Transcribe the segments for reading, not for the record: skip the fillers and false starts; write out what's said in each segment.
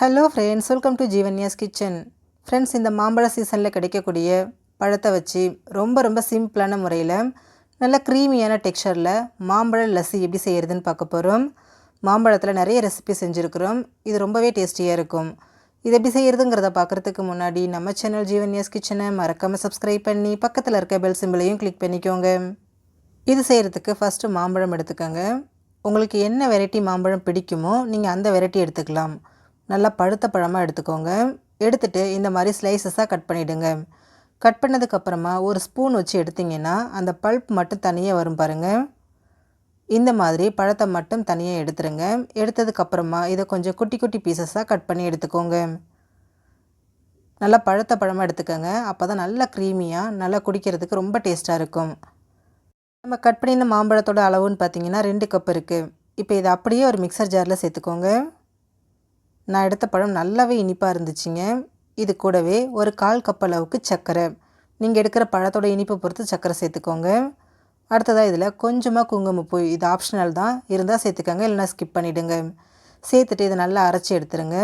Hello friends, welcome to Jeevanya's kitchen. Friends, இந்த மாம்பழ சீசனில் கிடைக்கக்கூடிய பழத்தை வச்சு ரொம்ப சிம்பிளான முறையில் நல்ல க்ரீமியான டெக்ஸ்சரில் மாம்பழ லஸ்ஸி எப்படி செய்கிறதுன்னு பார்க்க போகிறோம். மாம்பழத்தில் நிறைய ரெசிபி செஞ்சுருக்கிறோம். இது ரொம்பவே டேஸ்டியாக இருக்கும். இது எப்படி செய்கிறதுங்கிறத பார்க்குறதுக்கு முன்னாடி நம்ம சேனல் ஜீவன்யாஸ் கிச்சனை மறக்காமல் சப்ஸ்கிரைப் பண்ணி பக்கத்தில் இருக்க பெல் சிம்பிளையும் கிளிக் பண்ணிக்கோங்க. இது செய்கிறதுக்கு ஃபஸ்ட்டு மாம்பழம் எடுத்துக்கோங்க. உங்களுக்கு என்ன வெரைட்டி மாம்பழம் பிடிக்குமோ நீங்கள் அந்த வெரைட்டி எடுத்துக்கலாம். நல்லா பழுத்த பழமாக எடுத்துக்கோங்க. எடுத்துகிட்டு இந்த மாதிரி ஸ்லைசஸாக கட் பண்ணிவிடுங்க. கட் பண்ணதுக்கப்புறமா ஒரு ஸ்பூன் வச்சு எடுத்திங்கன்னா அந்த பல்ப் மட்டும் தனியாக வரும் பாருங்கள். இந்த மாதிரி பழத்தை மட்டும் தனியாக எடுத்துருங்க. எடுத்ததுக்கப்புறமா இதை கொஞ்சம் குட்டி குட்டி பீசஸாக கட் பண்ணி எடுத்துக்கோங்க. நல்லா பழுத்த பழமாக எடுத்துக்கோங்க. அப்போ தான் நல்லா க்ரீமியாக நல்லா குடிக்கிறதுக்கு ரொம்ப டேஸ்ட்டாக இருக்கும். நம்ம கட் பண்ணியிருந்த மாம்பழத்தோட அளவுன்னு பார்த்தீங்கன்னா 2 கப் இருக்குது. இப்போ இதை அப்படியே ஒரு மிக்சர் ஜாரில் சேர்த்துக்கோங்க. நான் எடுத்த பழம் நல்லாவே இனிப்பாக இருந்துச்சுங்க. இது கூடவே ஒரு 1/4 கப் அளவுக்கு சர்க்கரை, நீங்கள் எடுக்கிற பழத்தோட இனிப்பை பொறுத்து சர்க்கரை சேர்த்துக்கோங்க. அடுத்ததாக இதில் கொஞ்சமாக குங்குமப்பூ, இது ஆப்ஷனல் தான், இருந்தால் சேர்த்துக்கோங்க, இல்லைனா ஸ்கிப் பண்ணிவிடுங்க. சேர்த்துட்டு இதை நல்லா அரைச்சி எடுத்துருங்க.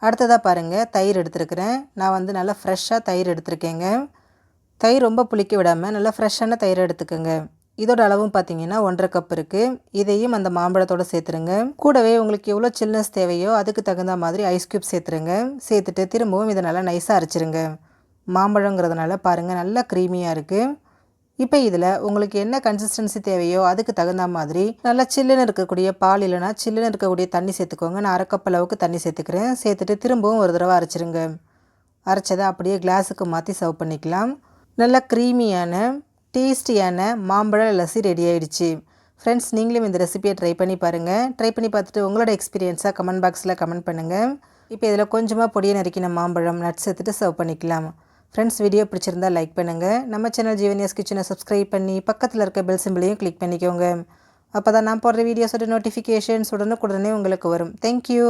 அடுத்ததாக பாருங்கள், தயிர் எடுத்துருக்கிறேன். நான் நல்லா ஃப்ரெஷ்ஷாக தயிர் எடுத்துருக்கேங்க. தயிர் ரொம்ப புளிக்க விடாமல் நல்லா ஃப்ரெஷ்ஷான தயிரை எடுத்துக்கோங்க. இதோட அளவும் பார்த்தீங்கன்னா 1/2 கப் இருக்குது. இதையும் அந்த மாம்பழத்தோடு சேர்த்துருங்க. கூடவே உங்களுக்கு எவ்வளோ சில்னஸ் தேவையோ அதுக்கு தகுந்த மாதிரி ஐஸ் க்யூப் சேர்த்துருங்க. சேர்த்துட்டு திரும்பவும் இதை நல்லா நைஸாக அரைச்சிருங்க. மாம்பழங்கிறதுனால பாருங்கள் நல்லா க்ரீமியாக இருக்குது. இப்போ இதில் உங்களுக்கு என்ன கன்சிஸ்டன்சி தேவையோ அதுக்கு தகுந்த மாதிரி நல்லா சில்லுன்னு இருக்கக்கூடிய பால் இல்லைனா சில்லுன்னு இருக்கக்கூடிய தண்ணி சேர்த்துக்கோங்க. நான் 1/2 கப் அளவுக்கு தண்ணி சேர்த்துக்கிறேன். சேர்த்துட்டு திரும்பவும் ஒரு தடவை அரைச்சிருங்க. அரைச்சதை அப்படியே கிளாஸுக்கு மாற்றி சர்வ் பண்ணிக்கலாம். நல்லா க்ரீமியான டேஸ்டியான மாம்பழ லஸ்ஸி ரெடி ஆகிடுச்சு. ஃப்ரெண்ட்ஸ், நீங்களும் இந்த ரெசிபியை ட்ரை பண்ணி பாருங்கள். ட்ரை பண்ணி பார்த்துட்டு உங்களோட எக்ஸ்பீரியன்ஸாக கமெண்ட் பாக்ஸில் கமெண்ட் பண்ணுங்கள். இப்போ இதில் கொஞ்சமாக பொடியை நறுக்கின மாம்பழம் நட்ஸ் எடுத்துகிட்டு சர்வ் பண்ணிக்கலாம். ஃப்ரெண்ட்ஸ், வீடியோ பிடிச்சிருந்தால் லைக் பண்ணுங்கள். நம்ம சேனல் ஜீவன்யாஸ் கிச்சனை சப்ஸ்கிரைப் பண்ணி பக்கத்தில் இருக்க பெல் சிம்பிளையும் கிளிக் பண்ணிக்கோங்க. அப்போ தான் நான் போடுற வீடியோஸோட நோட்டிஃபிகேஷன்ஸ் உடனுக்குடனே உங்களுக்கு வரும். தேங்க்யூ.